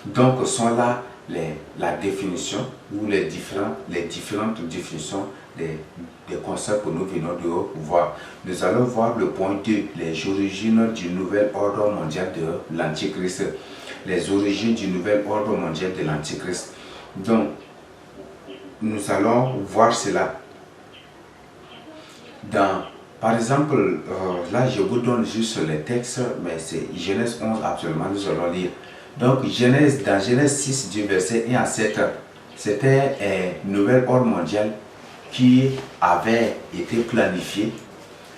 Donc, sont là la définition ou les différentes définitions des concepts que nous venons de voir. Nous allons voir le point 2, les origines du nouvel ordre mondial de l'Antichrist. Les origines du nouvel ordre mondial de l'Antichrist. Donc, nous allons voir cela. Par exemple, là je vous donne juste les textes, mais c'est Genèse 11 absolument, nous allons lire. Donc, dans Genèse 6, du verset 1 à 7, c'était un nouvel ordre mondial qui avait été planifié.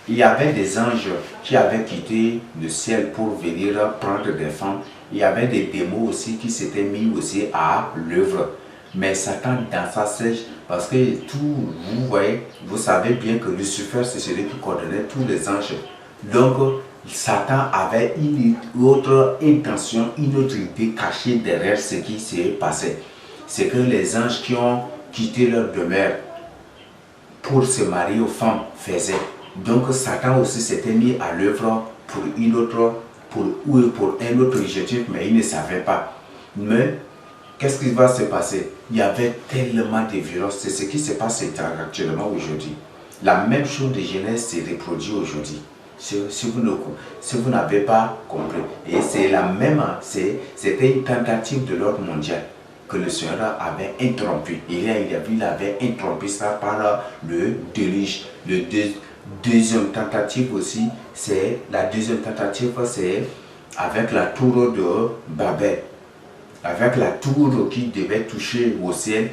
Il y avait des anges qui avaient quitté le ciel pour venir prendre des femmes. Il y avait des démons aussi qui s'étaient mis aussi à l'œuvre. Mais Satan dans sa sèche, parce que vous voyez, vous savez bien que Lucifer, c'est celui qui coordonnait tous les anges. Donc, Satan avait une autre intention, une autre idée cachée derrière ce qui s'est passé. C'est que les anges qui ont quitté leur demeure pour se marier aux femmes faisaient. Donc Satan aussi s'était mis à l'œuvre pour un autre objectif, mais il ne savait pas. Mais qu'est-ce qui va se passer? Il y avait tellement de violence. C'est ce qui se passe actuellement aujourd'hui. La même chose de Genèse se reproduit aujourd'hui. Si vous n'avez pas compris. Et c'est la même, c'était une tentative de l'ordre mondial que le Seigneur avait interrompu. Il avait interrompu ça par le déluge. Deuxième tentative aussi, c'est avec la tour de Babel. Avec la tour qui devait toucher au ciel,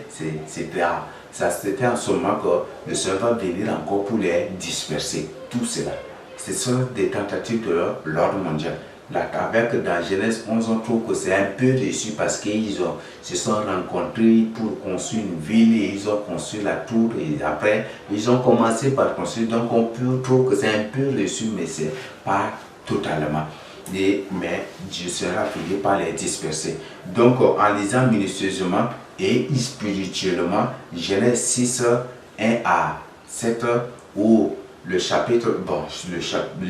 c'était en ce moment que le Seigneur va venir encore pour les disperser. Tout cela. Ce sont des tentatives de l'ordre mondial. Dans Genèse 11, on trouve que c'est un peu reçu parce qu'ils se sont rencontrés pour construire une ville et ils ont construit la tour et après ils ont commencé par construire. Donc on peut trouver que c'est un peu reçu, mais ce n'est pas totalement. Mais Dieu sera fini par les disperser. Donc en lisant minutieusement et spirituellement, Genèse 6, 1 à 7, ou le chapitre, le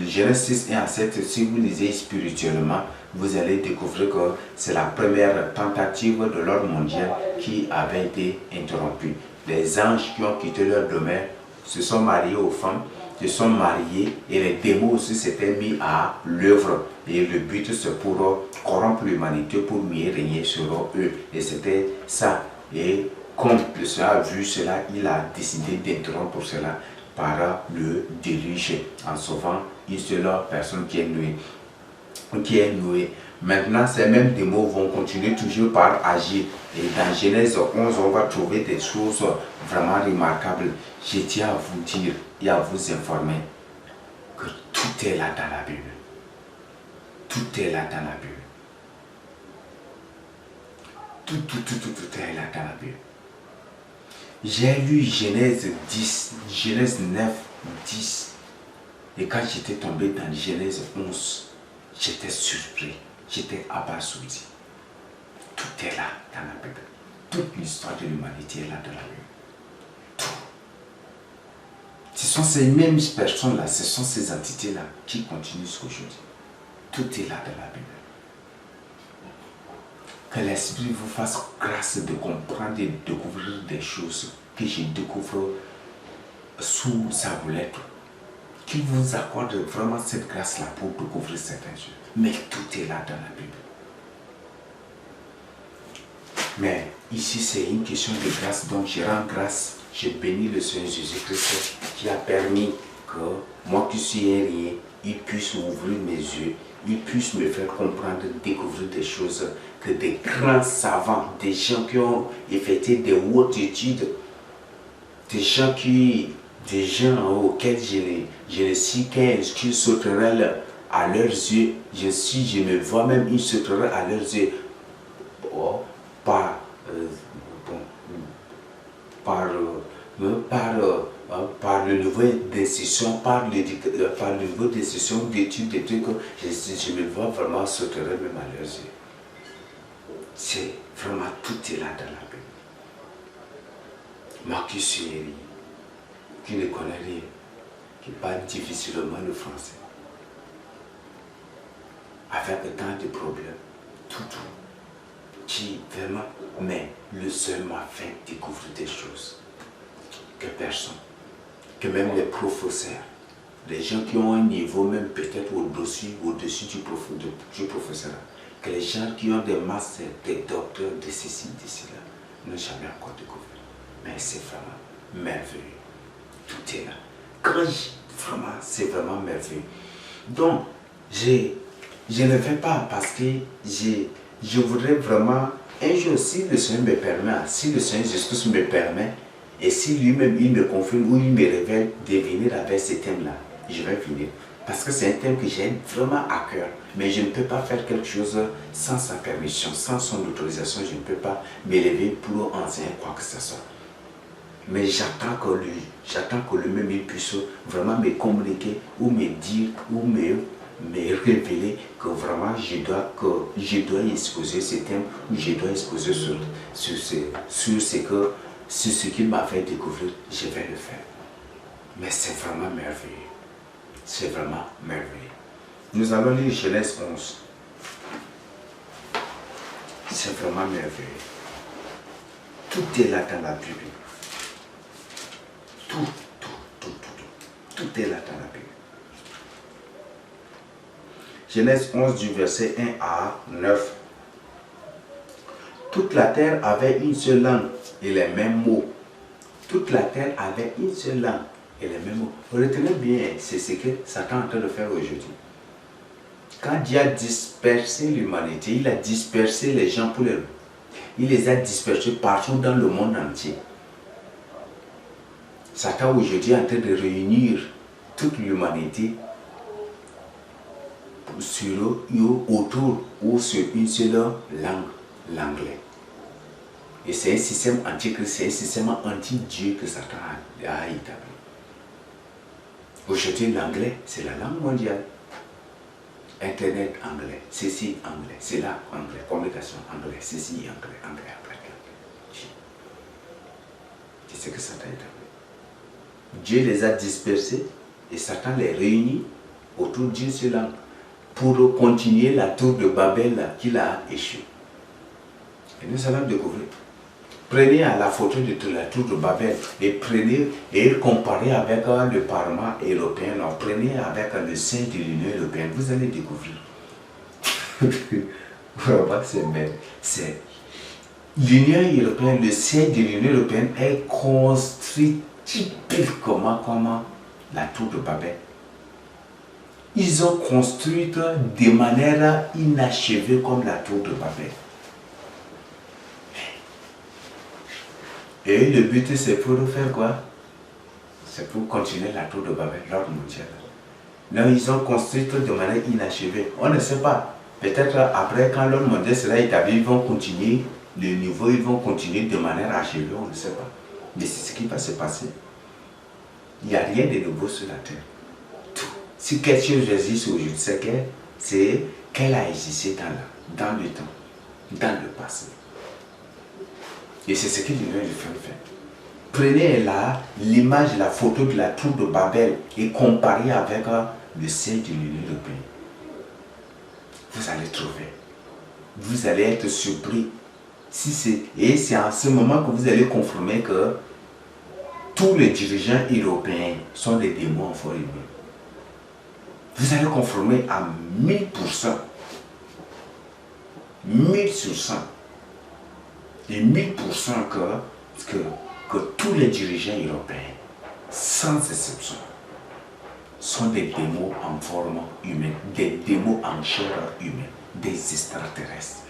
Genèse 6, 1 à 7, si vous lisez spirituellement, vous allez découvrir que c'est la première tentative de l'ordre mondial qui avait été interrompue. Les anges qui ont quitté leur domaine se sont mariés aux femmes, se sont mariés et les démons aussi s'étaient mis à l'œuvre. Et le but c'est pour corrompre l'humanité, pour mieux régner sur eux. Et c'était ça. Et comme le Seigneur a vu cela, il a décidé d'interrompre cela par le déluge en sauvant une seule personne qui est Noé. Maintenant, ces mêmes démons vont continuer toujours par agir. Et dans Genèse 11, on va trouver des choses vraiment remarquables. Je tiens à vous dire et à vous informer que tout est là dans la Bible. Tout est là dans la Bible. Tout est là dans la Bible. J'ai lu Genèse 9, 10. Et quand j'étais tombé dans Genèse 11, j'étais surpris, j'étais abasourdi. Tout est là dans la Bible. Toute l'histoire de l'humanité est là dans la Bible. Tout. Ce sont ces mêmes personnes-là, ce sont ces entités-là qui continuent aujourd'hui. Tout est là dans la Bible. Que l'Esprit vous fasse grâce de comprendre et de découvrir des choses que je découvre sous sa boulette. Qu'il vous accorde vraiment cette grâce-là pour découvrir certaines choses. Mais tout est là dans la Bible. Mais ici, c'est une question de grâce. Donc, je rends grâce. Je bénis le Seigneur Jésus-Christ qui a permis que moi qui suis un rien, il puisse ouvrir mes yeux. Il puisse me faire comprendre, découvrir des choses que des grands savants, des gens qui ont effectué des hautes études, des gens auxquels je ne suis qu'une sauterelle à leurs yeux. Je me vois même une sauterelle à leurs yeux. Par le niveau d'incision, par le niveau d'incision d'études, des trucs, je me vois vraiment sauterelle même à leurs yeux. C'est vraiment tout est là dans la Bible. Moi qui suis qui ne connaît rien, qui parle difficilement le français, avec tant de problèmes, tout. qui vraiment, mais le seul m'a fait découvrir des choses que personne, que même les professeurs, les gens qui ont un niveau même peut-être au-dessus du professeur, que les gens qui ont des masters, des docteurs, de ceci, de cela, n'ont jamais encore découvert. Mais c'est vraiment merveilleux. Tout est là. Vraiment, c'est vraiment merveilleux. Donc, je ne le fais pas parce que je voudrais vraiment, un jour, si le Seigneur me permet, si le Seigneur Jésus me permet, et si lui-même il me confirme ou il me révèle de venir avec ce thème-là, je vais venir. Parce que c'est un thème que j'ai vraiment à cœur. Mais je ne peux pas faire quelque chose sans sa permission, sans son autorisation. Je ne peux pas m'élever pour enseigner quoi que ce soit. Mais j'attends que lui-même il puisse vraiment me communiquer ou me dire ou me révéler que vraiment je dois exposer ce thème ou je dois exposer sur ce qu'il m'a fait découvrir. Je vais le faire. Mais c'est vraiment merveilleux. C'est vraiment merveilleux. Nous allons lire Genèse 11. C'est vraiment merveilleux. Tout est là dans la Bible. Tout est là dans la Bible. Genèse 11 du verset 1 à 9. Toute la terre avait une seule langue et les mêmes mots. Toute la terre avait une seule langue et les mêmes mots. Retenez bien, c'est ce que Satan est en train de faire aujourd'hui. Quand Dieu a dispersé l'humanité, il a dispersé les gens pour il les a dispersés partout dans le monde entier. Satan aujourd'hui est en train de réunir toute l'humanité autour ou sur une seule langue, l'anglais. Et c'est un système antichrist, c'est un système anti-Dieu que Satan a établi. Aujourd'hui, l'anglais, c'est la langue mondiale. Internet, anglais. Ceci, anglais. C'est là, anglais. Communication, anglais. Ceci, anglais, anglais, anglais. C'est ce que Satan a établi. Dieu les a dispersés et Satan les réunit autour d'une seule langue pour continuer la tour de Babel qu'il a échoué. Et nous allons découvrir. Prenez la photo de la tour de Babel et prenez et comparez avec le Parlement européen. Non, prenez avec le sein de l'Union européenne. Vous allez découvrir. Vraiment, c'est belle. L'Union européenne, le sein de l'Union européenne est construit typiquement comme la tour de Babel. Ils ont construit de manière inachevée comme la tour de Babel. Et le but, c'est pour faire quoi? C'est pour continuer la tour de Babel, l'ordre mondial. Non, ils ont construit de manière inachevée. On ne sait pas. Peut-être après, quand l'ordre mondial sera établi, ils vont continuer le niveau, ils vont continuer de manière achevée, on ne sait pas. Mais c'est ce qui va se passer. Il n'y a rien de nouveau sur la terre. Tout. Si quelque chose existe aujourd'hui, c'est qu'elle a existé dans le temps, dans le passé. Et c'est ce que l'Union européenne fait. Prenez là l'image, la photo de la tour de Babel et comparez avec le ciel de l'Union européenne. Vous allez trouver. Vous allez être surpris. Et c'est en ce moment que vous allez confirmer que tous les dirigeants européens sont des démons en forme humaine. Vous allez confirmer à 1000%. 1000%. Et 1000% que tous les dirigeants européens, sans exception, sont des démons en forme humaine, des démons en chair humaine, des extraterrestres.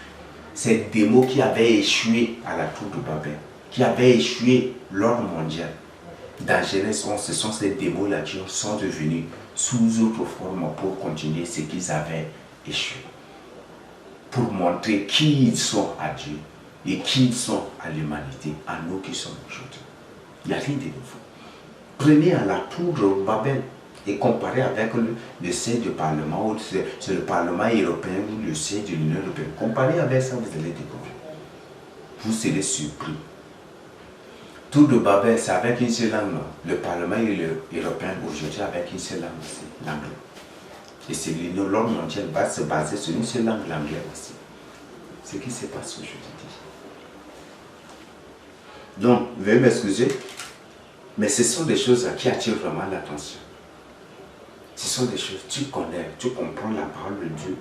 Ces démons qui avaient échoué à la tour de Babel, qui avaient échoué l'ordre mondial. Dans Genèse 11, ce sont ces démons-là qui sont devenus sous autre forme pour continuer ce qu'ils avaient échoué. Pour montrer qui ils sont à Dieu et qui ils sont à l'humanité, à nous qui sommes aujourd'hui. Il n'y a rien de nouveau. Prenez à la tour de Babel et comparez avec le siège du Parlement, ou c'est le Parlement européen ou le siège de l'Union européenne. Comparez avec ça, vous allez découvrir. Vous serez surpris. Tour de Babel, c'est avec une seule langue. Le Parlement européen aujourd'hui avec une seule langue aussi, l'anglais. Et c'est l'ordre mondial va se baser sur une seule langue, l'anglais aussi. ce qui se passe aujourd'hui. Donc, veuillez m'excuser, mais ce sont des choses qui attirent vraiment l'attention. Ce sont des choses, tu connais, tu comprends la parole de Dieu.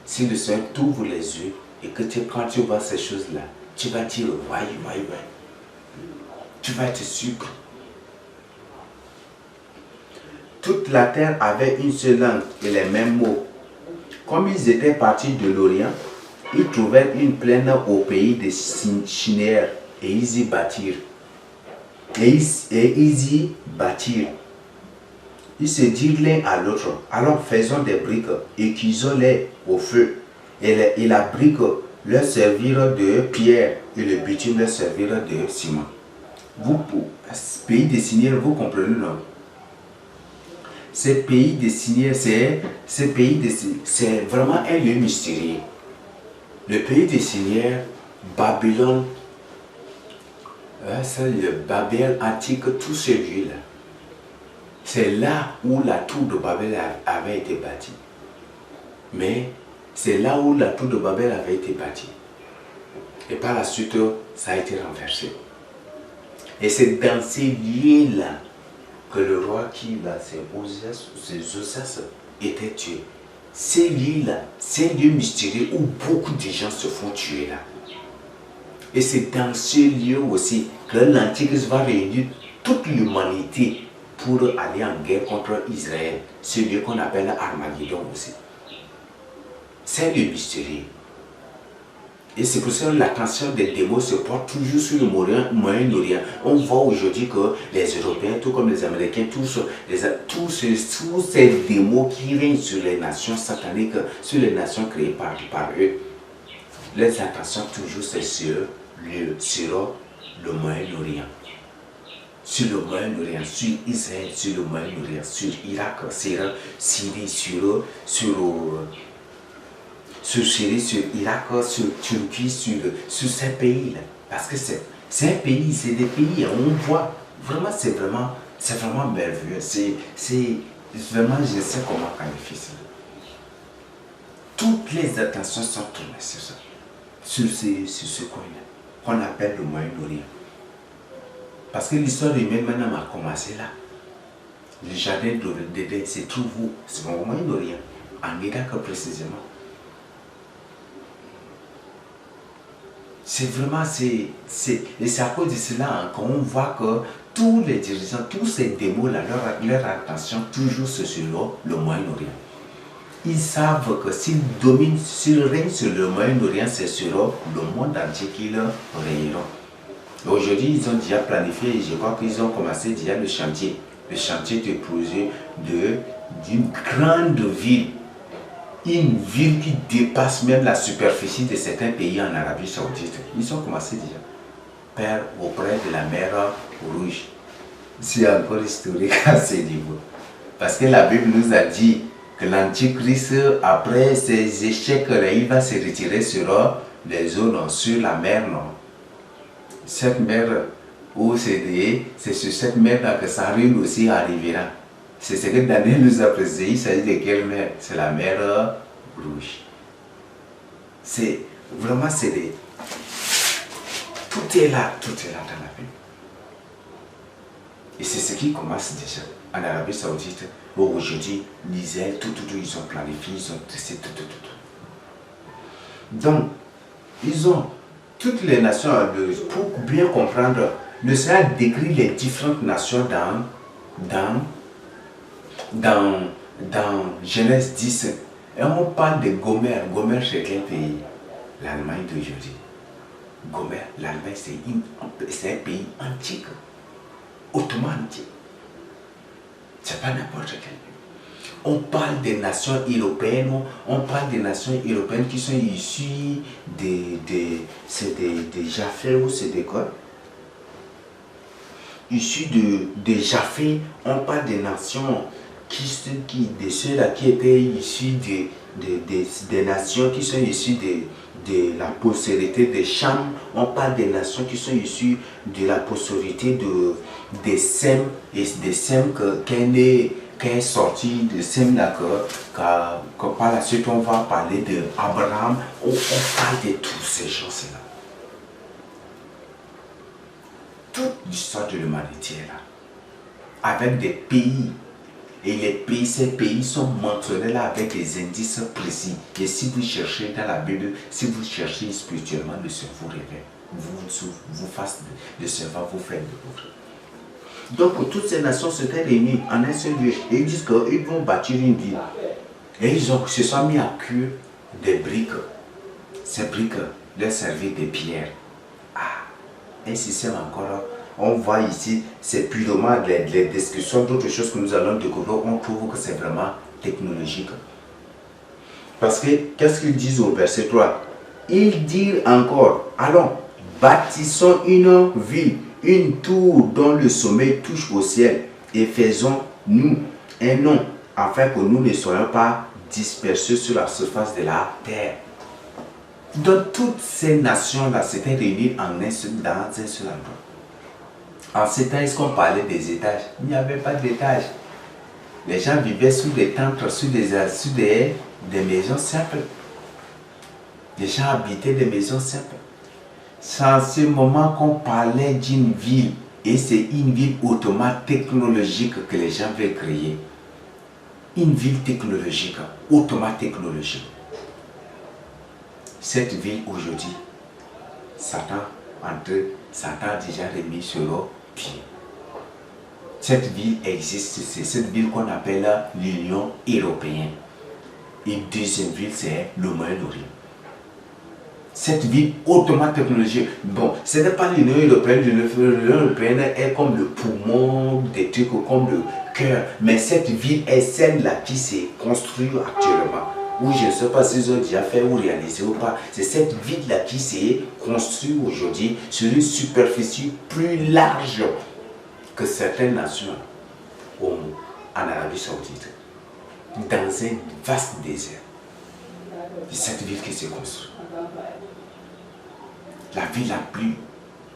Si le Seigneur t'ouvre les yeux et que quand tu vois ces choses-là, tu vas dire, ouais. Tu vas être sucre. Toute la terre avait une seule langue et les mêmes mots. Comme ils étaient partis de l'Orient, ils trouvèrent une plaine au pays des Chinéens et ils y bâtirent. Ils se dirent l'un à l'autre, alors faisons des briques et cuisons-les au feu. Et la brique leur servira de pierre et le bitume leur servira de ciment. Vous, pays des Syniens, vous comprenez, non? Ce pays des Syniens, c'est vraiment un lieu mystérieux. Le pays des Syniens, Babylone, c'est le Babel antique, tous ces lieux-là. C'est là où la tour de Babel avait été bâtie. Mais c'est là où la tour de Babel avait été bâtie. Et par la suite, ça a été renversé. Et c'est dans ces lieux-là que le roi qui là, c'est Josias, était tué. Ces lieux-là, ces lieux mystérieux où beaucoup de gens se font tuer là. Et c'est dans ces lieux aussi que l'Antichrist va réunir toute l'humanité pour aller en guerre contre Israël. Ce lieu qu'on appelle Armageddon aussi. C'est le mystérieux. Et c'est pour ça que l'attention des démons se porte toujours sur le Moyen-Orient. On voit aujourd'hui que les Européens, tout comme les Américains, tous ces démons qui règnent sur les nations sataniques, sur les nations créées par eux, les attentions toujours c'est sur le Moyen-Orient. Sur le Moyen-Orient, sur Israël, sur le Moyen-Orient, sur Irak, sur Syrie, sur Syrie, sur Irak, sur Turquie, sur ces pays-là. Parce que c'est un pays, c'est des pays, on voit, vraiment, c'est vraiment merveilleux. C'est vraiment, je ne sais comment qualifier ça. Toutes les attentions sont tournées sur ça, sur ce coin-là, qu'on appelle le Moyen-Orient. Parce que l'histoire humaine maintenant a commencé là. Le jardin d'Éden se trouve où? C'est au Moyen-Orient, en Irak précisément. C'est vraiment, et c'est à cause de cela qu'on voit que tous les dirigeants, tous ces démons-là, leur attention toujours sur le Moyen-Orient. Ils savent que s'ils règnent sur le Moyen-Orient, c'est sur le monde entier qu'ils régneront. Aujourd'hui, ils ont déjà planifié, je crois qu'ils ont commencé déjà le chantier de projet d'une grande ville. Une ville qui dépasse même la superficie de certains pays en Arabie Saoudite. Ils ont commencé déjà auprès de la mer Rouge. C'est encore historique à ce niveau. Parce que la Bible nous a dit que l'Antichrist, après ses échecs, il va se retirer sur les zones, sur la mer Nord. Cette mer, où c'est sur cette mer que sa ruine aussi arrivera. C'est ce que Daniel nous a précisé. Il s'agit de quelle mer? C'est la mer Rouge. C'est vraiment, tout est là dans la Bible. Et c'est ce qui commence déjà en Arabie Saoudite, où aujourd'hui, l'Israël, tout, ils ont planifié, ils ont testé tout. Donc, ils ont toutes les nations, pour bien comprendre, le Seigneur décrit les différentes nations dans Genèse 10. Et on parle de Gomer. Gomer, c'est quel pays? L'Allemagne d'aujourd'hui. Gomer, l'Allemagne, c'est un pays antique, hautement antique. C'est pas n'importe quel pays. On parle des nations européennes, qui sont issues c'est des Japhé ou c'est des quoi? Issus de Japhé, on parle des nations de ceux-là qui étaient issus des nations qui sont issues de la postérité de Cham. On parle des nations qui sont issues de la postérité des Sem, et des Sem qu'est né qui est sorti de Semna, que par la suite on va parler d'Abraham, on parle de tous ces gens-là. Toute l'histoire de l'humanité est là, avec des pays. Et les pays, ces pays sont mentionnés là avec des indices précis. Et si vous cherchez dans la Bible, si vous cherchez spirituellement, le Seigneur vous révèle. Vous fasse le Seigneur vous fait de l'autre. Donc toutes ces nations s'étaient réunies en un seul lieu. Et ils disent qu'ils vont bâtir une ville. Et ils se sont mis à cuire des briques. Ces briques leur servaient des pierres. Ah, un système encore. On voit ici, c'est purement les descriptions d'autres choses que nous allons découvrir. On trouve que c'est vraiment technologique. Parce que, qu'est-ce qu'ils disent au verset 3? Ils disent encore, allons, bâtissons une ville, une tour dont le sommet touche au ciel, et faisons-nous un nom, afin que nous ne soyons pas dispersés sur la surface de la terre. Donc toutes ces nations-là s'étaient réunies dans un seul endroit. En ces temps, est-ce qu'on parlait des étages? Il n'y avait pas d'étages. Les gens vivaient sous des tentes, sous des maisons simples. Les gens habitaient des maisons simples. C'est en ce moment qu'on parlait d'une ville. Et c'est une ville hautement technologique que les gens veulent créer. Une ville technologique, hautement technologique. Cette ville aujourd'hui, Satan a déjà remis sur le pied. Cette ville existe, c'est cette ville qu'on appelle l'Union européenne. Et deuxième ville, c'est le Moyen-Orient. Cette ville hautement technologique. Bon, ce n'est pas l'Union européenne. L'Union européenne est comme le poumon des trucs, comme le cœur. Mais cette ville est celle-là qui s'est construite actuellement. Ou je ne sais pas s'ils ont déjà fait ou réalisé ou pas. C'est cette ville-là qui s'est construite aujourd'hui sur une superficie plus large que certaines nations en Arabie Saoudite. Dans un vaste désert. C'est cette ville qui s'est construite. La ville la plus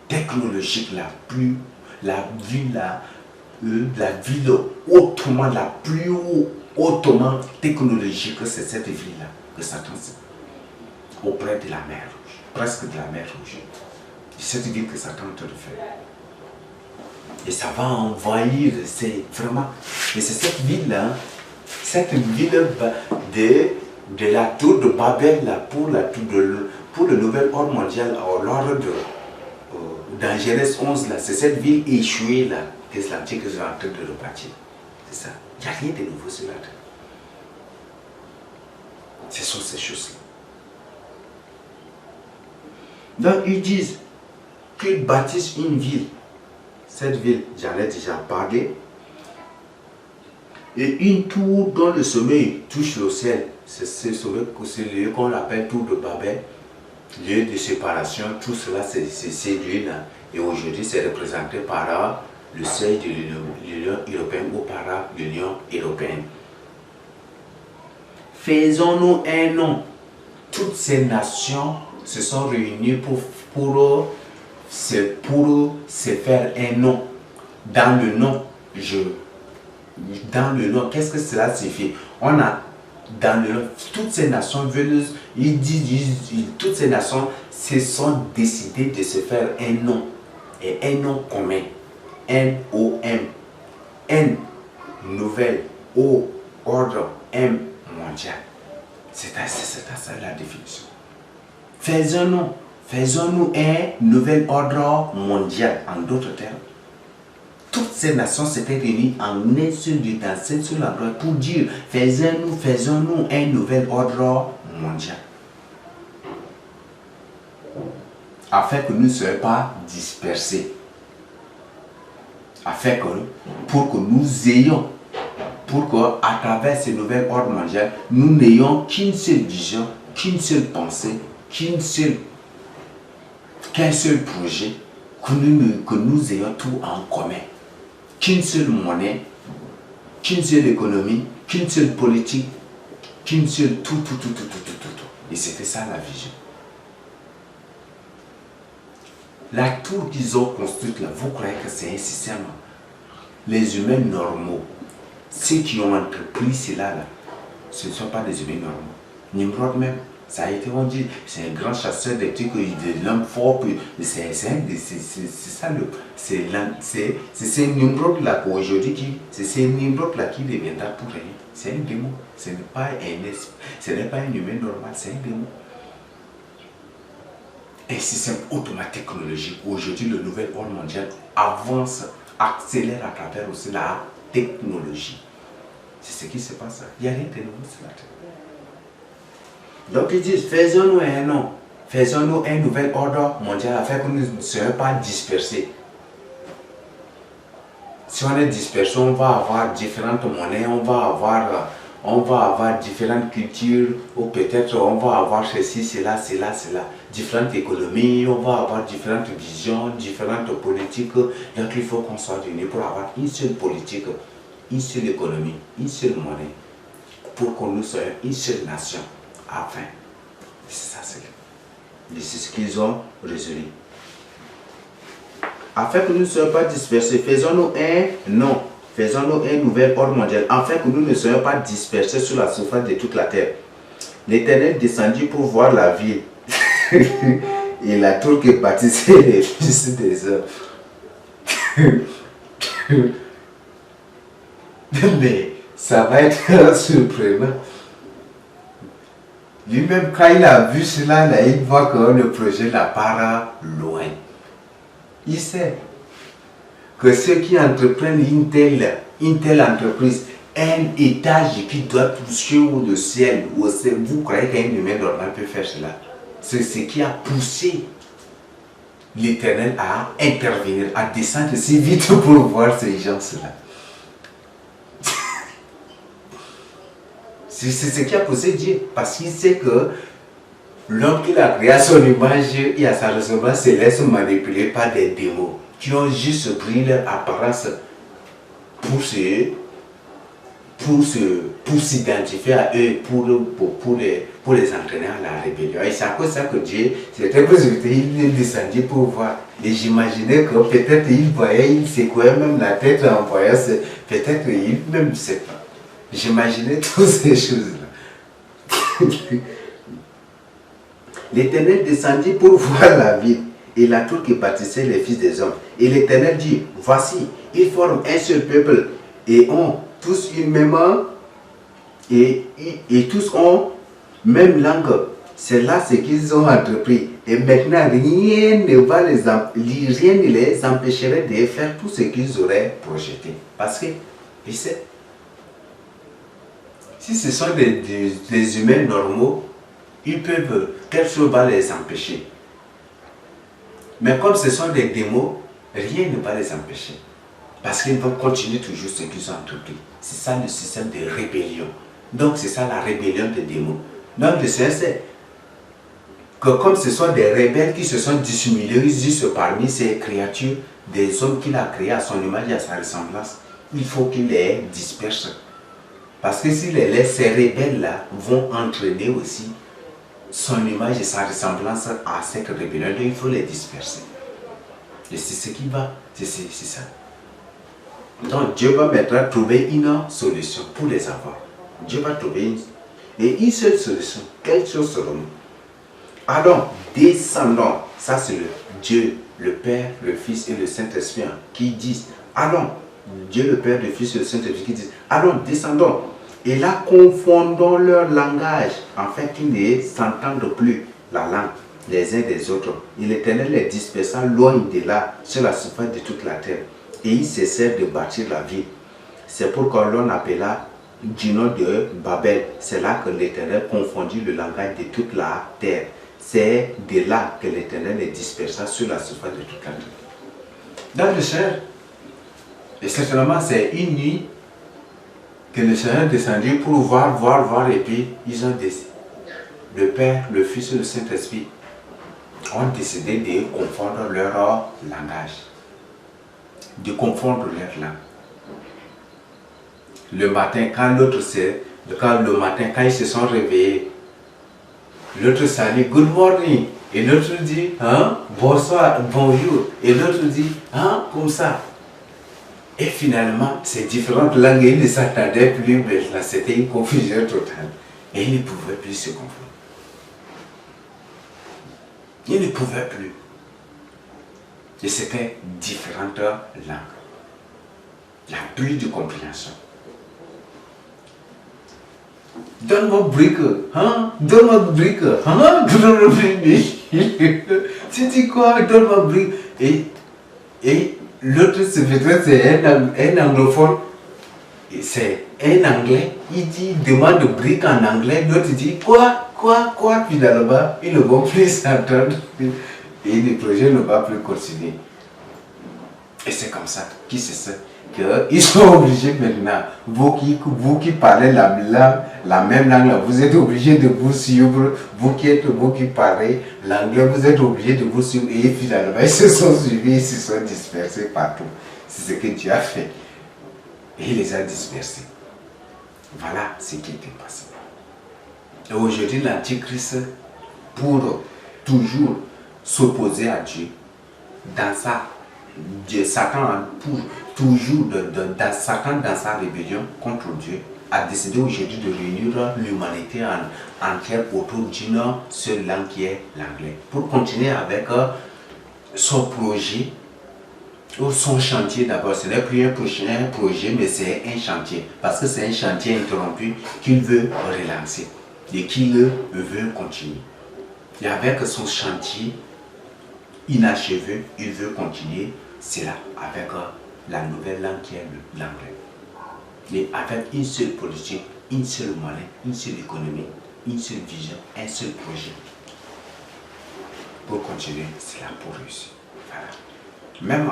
technologique, la ville hautement, la plus hautement technologique, c'est cette ville-là que Satan auprès de la mer Rouge, presque de la mer Rouge. C'est cette ville que Satan est en train de faire. Et ça va envahir, c'est vraiment. Et c'est cette ville-là, cette ville de la tour de Babel, là, pour le nouvel ordre mondial, dans Genèse 11, là, c'est cette ville échouée là, que l'Antique est en train de rebâtir. C'est ça. Il n'y a rien de nouveau sur la terre. Ce sont ces choses-là. Donc ils disent qu'ils bâtissent une ville. Cette ville, j'en ai déjà parlé. Et une tour dont le sommet touche le ciel. C'est le lieu qu'on appelle tour de Babel. Lieu de séparation. Tout cela, c'est ces lieux-là. Et aujourd'hui, c'est représenté par le seuil de l'Union européenne ou par l'Union européenne. Faisons-nous un nom. Toutes ces nations se sont réunies pour se faire un nom. Dans le nom, qu'est-ce que cela signifie? On a dans le nom, toutes ces nations veulent, toutes ces nations se sont décidées de se faire un nom. Et un nom commun. N-O-M. N, nouvelle. O, ordre. M, mondial. C'est ça la définition. Faisons-nous un nouvel ordre mondial, en d'autres termes. Toutes ces nations s'étaient réunies en un seul lieu, dans un seul endroit, pour dire faisons-nous un nouvel ordre mondial. Afin que nous ne soyons pas dispersés. Pour que nous ayons, pour qu'à travers ce nouvel ordre mondial, nous n'ayons qu'une seule vision, qu'une seule pensée, qu'un seul projet, que nous ayons tout en commun. Qu'une seule monnaie, qu'une seule économie, qu'une seule politique, qu'une seule tout. Et c'était ça la vision. La tour qu'ils ont construite là, vous croyez que c'est un système? Les humains normaux, ceux qui ont entrepris cela, là, ce ne sont pas des humains normaux. Nimrod même, ça a été, on dit, c'est un grand chasseur des trucs, de l'homme fort, c'est ça le. C'est Nimrod là qu'aujourd'hui, c'est Nimrod là qui deviendra pour rien. C'est un démon. Ce n'est pas un humain normal, c'est un démon. Un système automatique chronologique. Aujourd'hui, le nouvel ordre mondial avance, accélère à travers aussi la technologie. C'est ce qui se passe. Il n'y a rien de nouveau sur la terre. Donc ils disent, faisons-nous un nom, faisons-nous un nouvel ordre mondial afin que nous ne soyons pas dispersés. Si on est dispersé, on va avoir différentes monnaies, on va avoir différentes cultures, ou peut-être on va avoir ceci, cela, différentes économies, on va avoir différentes visions, différentes politiques. Donc il faut qu'on soit unis pour avoir une seule politique, une seule économie, une seule monnaie, pour que nous soyons une seule nation. Enfin, c'est ça, c'est ce qu'ils ont résolu. Afin que nous ne soyons pas dispersés, faisons-nous un nouvel ordre mondial, afin que nous ne soyons pas dispersés sur la surface de toute la terre. L'Éternel descendit pour voir la ville et la tour que bâtissaient les fils des hommes. Mais ça va être surprenant. Lui-même, quand il a vu cela, là, il voit que le projet là part loin. Il sait que ceux qui entreprennent une telle entreprise, un étage qui doit toucher au ciel, vous croyez qu'un humain normal peut faire cela? C'est ce qui a poussé l'Éternel à intervenir, à descendre si vite pour voir ces gens-là. C'est ce qui a poussé Dieu, parce qu'il sait que l'homme qu'il a créé à son image et à sa ressemblance se laisse manipuler par des démons qui ont juste pris leur apparence pour s'identifier à eux, pour les entraîner à la rébellion. Et c'est à cause de ça que Dieu, c'était possible, il est descendu pour voir. Et j'imaginais que peut-être il voyait, il secouait même la tête en voyant, peut-être il même ne sait pas. J'imaginais toutes ces choses-là. L'Éternel descendit pour voir la ville et la tour qui bâtissaient les fils des hommes. Et l'Éternel dit, voici, ils forment un seul peuple et ont tous une même et tous ont même langue. C'est là ce qu'ils ont entrepris. Et maintenant, rien ne les empêcherait de faire tout ce qu'ils auraient projeté. Parce que, il sait, si ce sont des humains normaux, ils peuvent, quelque chose va les empêcher. Mais comme ce sont des démons, rien ne va les empêcher. Parce qu'ils vont continuer toujours ce qu'ils ont entrepris. C'est ça le système de rébellion. Donc c'est ça la rébellion des démons. Donc le Seigneur sait que comme ce sont des rebelles qui se sont dissimulés juste parmi ces créatures, des hommes qu'il a créés à son image et à sa ressemblance, il faut qu'il les disperse. Parce que s'il les laisse, ces rebelles-là vont entraîner aussi son image et sa ressemblance à cette rébellion. Donc il faut les disperser. Et c'est ce qui va, c'est ça. Donc Dieu va maintenant trouver une solution pour les avoir. Dieu va trouver une seule solution. Quelle chose serons-nous? Alors, descendons. Ça c'est le Dieu, le Père, le Fils et le Saint-Esprit qui disent, allons. Dieu, le Père, le Fils et le Saint-Esprit qui disent, allons, descendons. Et là, confondons leur langage, en fait, qu'ils ne s'entendent plus la langue des uns des autres. Et l'Éternel les dispersa loin de là, sur la surface de toute la terre. Et ils cessèrent de bâtir la ville. C'est pourquoi l'on appela du nom de Babel. C'est là que l'Éternel confondit le langage de toute la terre. C'est de là que l'Éternel les dispersa sur la surface de toute la terre. Dans le Seigneur, et certainement c'est une nuit que le Seigneur est descendu pour voir, et puis ils ont décidé. Le Père, le Fils et le Saint-Esprit ont décidé de confondre leur langage, de confondre leur langue. Le matin, quand ils se sont réveillés, l'autre salue, good morning, et l'autre dit, hein, bonsoir, bonjour, et l'autre dit, hein, comme ça. Et finalement, ces différentes langues, ils ne s'attendaient plus, mais là, c'était une confusion totale. Et ils ne pouvaient plus se confondre. Ils ne pouvaient plus. Et c'était différentes langues. Il n'y a plus de compréhension. Donne-moi brique, hein? Donne-moi brique, hein? Donne-moi brique. Tu dis quoi? Donne-moi brique. Et l'autre c'est un anglophone. C'est un anglais. Il dit, demande brique en anglais. L'autre dit, quoi? Finalement, ils ne vont plus s'entendre. Et le projet ne va plus continuer. Et c'est comme ça qu'ils se sentent. Ils sont obligés maintenant, vous qui parlez la même langue, vous êtes obligés de vous suivre, vous qui parlez l'anglais, vous êtes obligés de vous suivre, et finalement ils se sont suivis, ils se sont dispersés partout. C'est ce que Dieu a fait. Et il les a dispersés. Voilà ce qui était passé. Et aujourd'hui, l'Antichrist, pour toujours s'opposer à Dieu, dans ça, Satan, pour toujours Satan dans sa rébellion contre Dieu, a décidé aujourd'hui de réunir l'humanité entière autour d'une seule langue qui est l'anglais. Pour continuer avec son projet, ou son chantier d'abord. Ce n'est plus un projet, mais c'est un chantier. Parce que c'est un chantier interrompu qu'il veut relancer et qu'il veut continuer. Et avec son chantier inachevé, il veut continuer cela avec la nouvelle langue qui est l'anglais. Et avec une seule politique, une seule monnaie, une seule économie, une seule vision, un seul projet. Pour continuer, c'est la pour réussir. Voilà. Même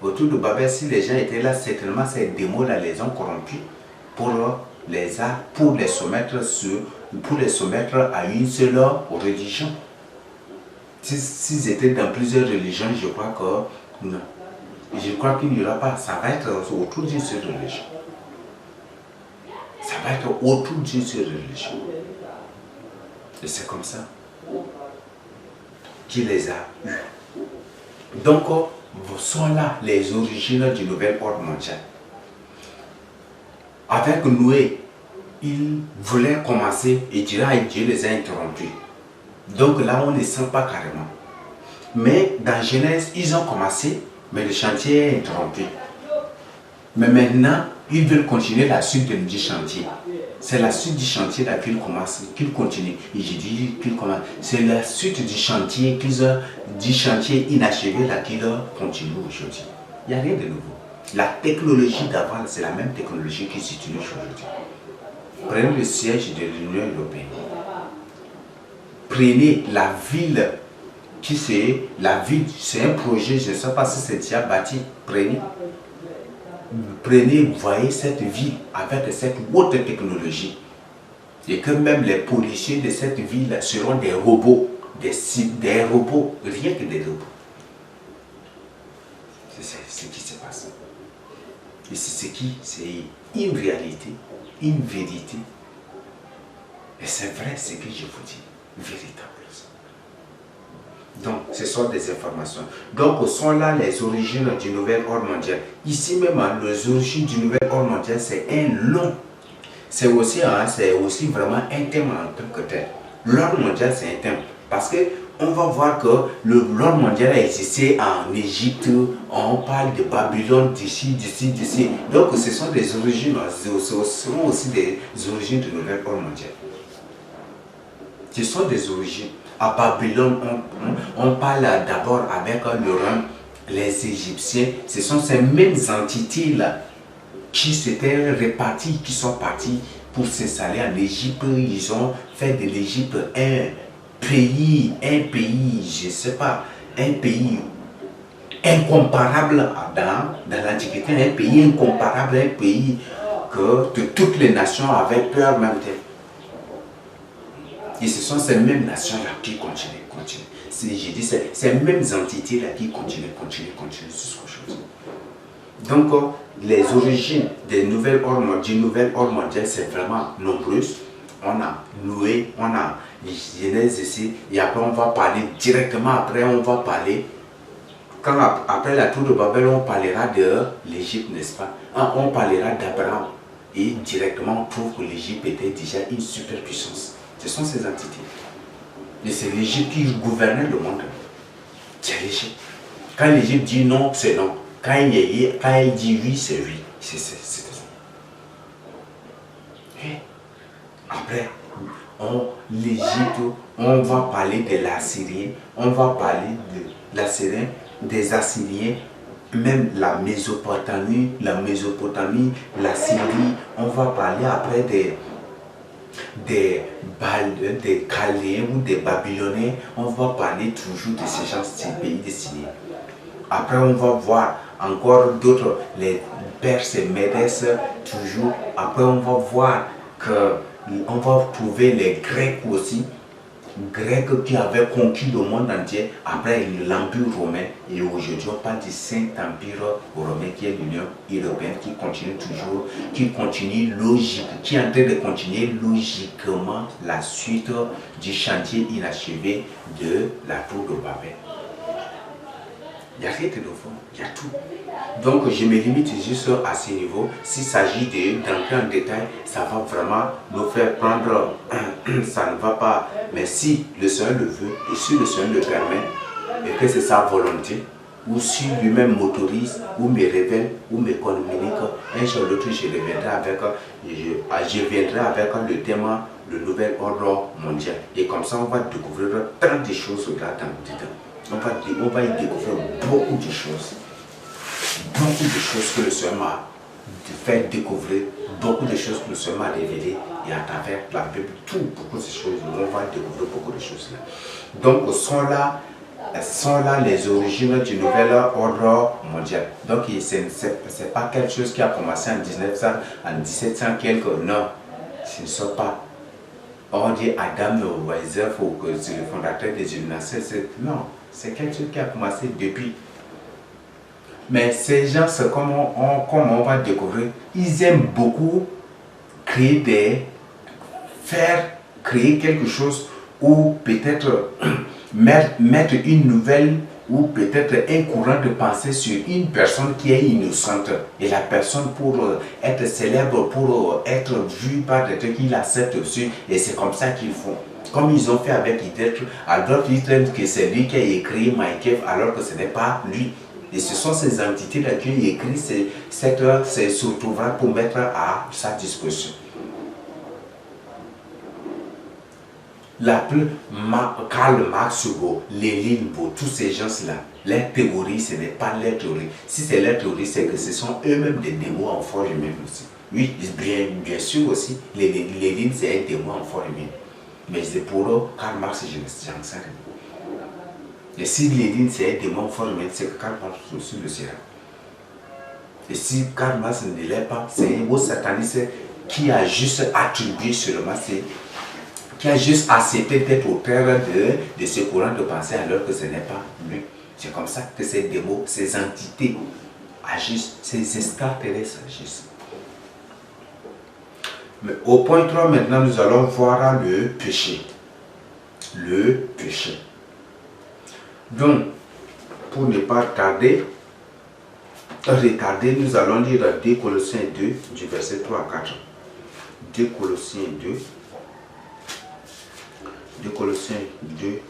autour de Babel, si les gens étaient là, certainement ces démons-là les ont corrompus pour les soumettre à une seule religion. S'ils étaient dans plusieurs religions, je crois que non. Je crois qu'il n'y aura pas. Ça va être autour d'une seule religion. Ça va être autour d'une seule religion. Et c'est comme ça qu'il les a eus. Donc, sont là les origines du nouvel ordre mondial. Avec Noé, il voulait commencer et Dieu les a interrompus. Donc là, on ne sent pas carrément. Mais dans Genèse, ils ont commencé, mais le chantier est interrompu. Mais maintenant, ils veulent continuer la suite du chantier. C'est la suite du chantier là qu'ils commencent, qu'ils continuent. Et je dis qu'ils commencent. C'est la suite du chantier inachevé là qu'ils continuent aujourd'hui. Il n'y a rien de nouveau. La technologie d'avant, c'est la même technologie qui s'utilise aujourd'hui. Prenez le siège de l'Union européenne. Prenez la ville c'est un projet, je ne sais pas si c'est déjà bâti. Prenez, voyez cette ville avec cette haute technologie. Et que même les policiers de cette ville seront des robots, des robots, rien que des robots. C'est ce qui se passe. Et c'est une réalité, une vérité. Et c'est vrai ce que je vous dis, véritable. Donc, ce sont des informations. Donc, sont là les origines du nouvel ordre mondial. Ici même, les origines du nouvel ordre mondial, c'est un long. C'est aussi vraiment un thème en tant que tel. L'ordre mondial, c'est un thème. Parce que on va voir que l'ordre mondial a existé en Égypte. On parle de Babylone d'ici. Donc, ce sont des origines, ce sont aussi des origines du nouvel ordre mondial. Ce sont des origines. À Babylone, on parle d'abord avec le Rome, les Égyptiens. Ce sont ces mêmes entités-là qui s'étaient réparties, qui sont parties pour s'installer en Égypte. Ils ont fait de l'Égypte un pays, je ne sais pas, un pays incomparable dans l'Antiquité, un pays incomparable, un pays que toutes les nations avaient peur même de. Et ce sont ces mêmes nations-là qui continuent. Je dis ces mêmes entités-là qui continuent jusqu'à aujourd'hui. Donc, les origines du nouvel ordre mondial, c'est vraiment nombreuses. On a Noé, on a Genèse ici, et après on va parler directement, après on va parler quand après la tour de Babel, on parlera de l'Égypte, n'est-ce pas? On parlera d'Abraham. Et directement, on trouve que l'Égypte était déjà une superpuissance. Ce sont ces entités. Et c'est l'Égypte qui gouvernait le monde. C'est l'Égypte. Quand l'Égypte dit non, c'est non. Quand il dit oui, c'est oui. C'est ça. Et après, l'Égypte, on va parler de l'Assyrien, on va parler de l'Assyrien, des Assyriens, même la Mésopotamie, la Syrie, on va parler après des Chaldéens ou des Babyloniens, on va parler toujours de ces gens, ces pays de Syrie. Après, on va voir encore d'autres, les Perses et Médès, toujours. Après, on va voir on va trouver les Grecs aussi, Grecs qui avaient conquis le monde entier après l'Empire romain. Et aujourd'hui, on parle du Saint-Empire romain qui est l'Union européenne, qui continue toujours, qui est en train de continuer logiquement la suite du chantier inachevé de la tour de Babel. Il n'y a rien de nouveau, il y a tout. Donc je me limite juste à ce niveau. S'il s'agit d'entrer en détail, ça va vraiment nous faire prendre, ça ne va pas. Mais si le Seigneur le veut, et si le Seigneur le permet, et que c'est sa volonté, ou si lui-même m'autorise, ou me révèle, ou me communique, un jour ou l'autre, je viendrai avec le thème, le nouvel ordre mondial. Et comme ça, on va découvrir tant de choses là-dedans. On va y découvrir beaucoup de choses. Beaucoup de choses que le Seigneur m'a fait découvrir, beaucoup de choses que le Seigneur m'a révélées, et à travers la Bible, beaucoup de choses, on va découvrir beaucoup de choses là. Donc sont là les origines du nouvel ordre mondial. Donc ce n'est pas quelque chose qui a commencé en 1900, en 1700 quelque, non, ce ne sont pas. On dit Adam Weishaupt, c'est le fondateur des Illuminati, non, c'est quelque chose qui a commencé depuis. Mais ces gens, comme on va découvrir, ils aiment beaucoup créer quelque chose ou peut-être mettre une nouvelle ou peut-être un courant de pensée sur une personne qui est innocente. Et la personne, pour être célèbre, pour être vue par des gens qui l'acceptent aussi, et c'est comme ça qu'ils font. Comme ils ont fait avec Hitler, alors ils disent que c'est lui qui a écrit Minecraft alors que ce n'est pas lui. Et ce sont ces entités-là qui ont écrit ces ouvrages pour mettre à sa disposition. Karl Marx, Lénine, tous ces gens-là, leur théorie, ce n'est pas leur théorie. Si c'est leur théorie, c'est que ce sont eux-mêmes des démons en forme humaine aussi. Oui, bien sûr aussi, Lénine, c'est un démon en forme humaine. Mais pour eux, Karl Marx, j'en sais rien. Et si Lénine c'est un démon en forme humaine, c'est que Karl Marx aussi le sera. Et si Karl Marx ne l'est pas, c'est un beau sataniste qui a juste attribué seulement, qui a juste accepté d'être auteur de ce courant de pensée alors que ce n'est pas lui. C'est comme ça que ces démons, ces entités agissent, ces extraterrestres agissent. Mais au point 3, maintenant, nous allons voir le péché. Le péché. Donc, pour ne pas retarder, nous allons lire 2 Colossiens 2, du verset 3 à 4. 2 Colossiens 2,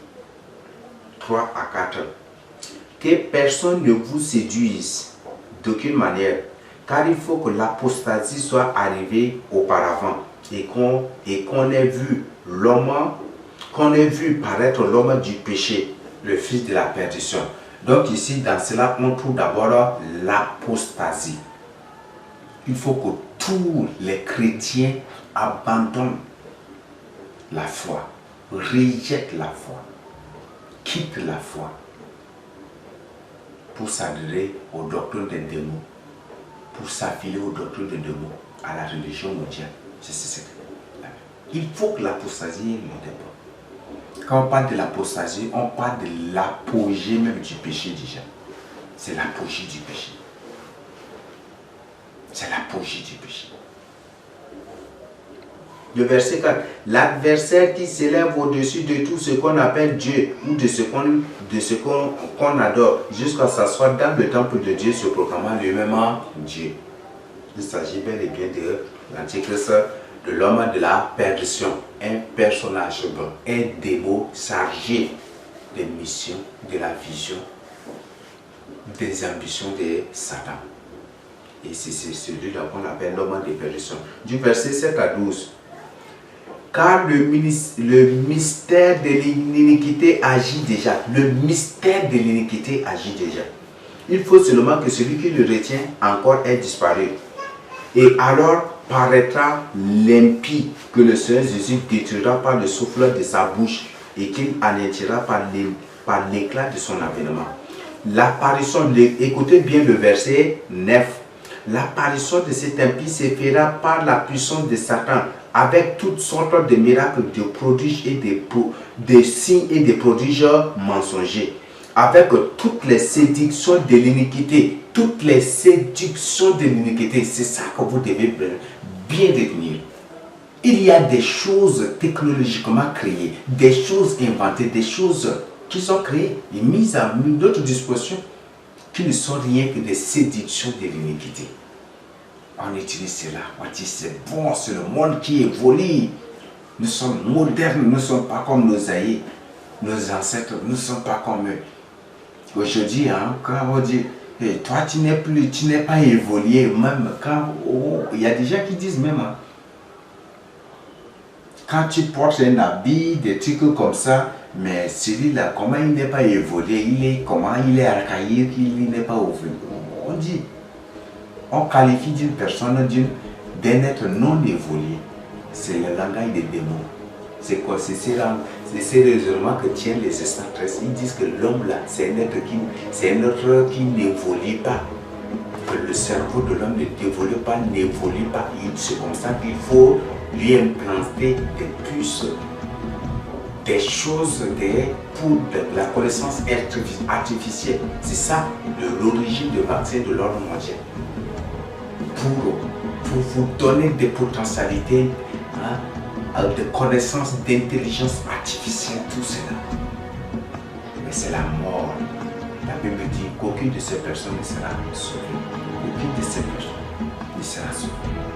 3 à 4. Que personne ne vous séduise d'aucune manière, car il faut que l'apostasie soit arrivée auparavant et qu'on ait vu paraître l'homme du péché, le fils de la perdition. Donc ici, dans cela, on trouve d'abord l'apostasie. Il faut que tous les chrétiens abandonnent la foi, rejettent la foi, quittent la foi pour s'adhérer aux doctrines des démons, pour s'affiler aux doctrines des démons, à la religion mondiale. C'est ce que il faut que l'apostasie ait lieu d'abord. Quand on parle de l'apostasie, on parle de l'apogée même du péché déjà. C'est l'apogée du péché. C'est l'apogée du péché. Le verset 4. L'adversaire qui s'élève au-dessus de tout ce qu'on appelle Dieu ou de ce qu'on adore, jusqu'à s'asseoir dans le temple de Dieu, se proclamant lui-même Dieu. Il s'agit bel et bien de l'Antichrist, de l'homme de la perdition, un personnage, un démon chargé des missions, de la vision, des ambitions de Satan. Et c'est celui-là qu'on appelle l'homme de perdition. Du verset 7 à 12. Car le mystère de l'iniquité agit déjà. Le mystère de l'iniquité agit déjà. Il faut seulement que celui qui le retient encore ait disparu. Et alors paraîtra l'impie que le Seigneur Jésus détruira par le souffle de sa bouche et qu'il anéantira par l'éclat de son avènement. L'apparition, écoutez bien le verset 9. L'apparition de cet impie se fera par la puissance de Satan, avec toutes sortes de miracles, de prodiges et des signes et des prodiges mensongers, avec toutes les séductions de l'iniquité. Toutes les séductions de l'iniquité, c'est ça que vous devez bien détenir. Il y a des choses technologiquement créées, des choses inventées, des choses qui sont créées et mises à notre disposition, qui ne sont rien que des séductions de l'iniquité. On utilise cela, on dit c'est bon, c'est le monde qui évolue. Nous sommes modernes, nous ne sommes pas comme nos aïeux, nos ancêtres, nous ne sommes pas comme eux. Aujourd'hui, quand on dit, hey, toi tu n'es pas évolué, même quand, il y a des gens qui disent même, quand tu portes un habit, des trucs comme ça, mais celui-là, comment il n'est pas évolué, comment il est archaïque, il n'est pas évolué. On dit, on qualifie d'une personne d'un être non évolué. C'est le langage des démons. C'est quoi? C'est ces raisonnements que tiennent les extraterrestres. Ils disent que l'homme là, c'est un être qui n'évolue pas. Que le cerveau de l'homme ne dévolue pas, n'évolue pas. C'est comme ça qu'il faut lui implanter des puces, des choses, pour de la connaissance artificielle. C'est ça l'origine du vaccin de l'ordre mondial. Pour vous donner des potentialités, de connaissances, d'intelligence artificielle, tout cela. Mais c'est la mort. La Bible dit qu'aucune de ces personnes ne sera sauvée. Aucune de ces personnes ne sera sauvée.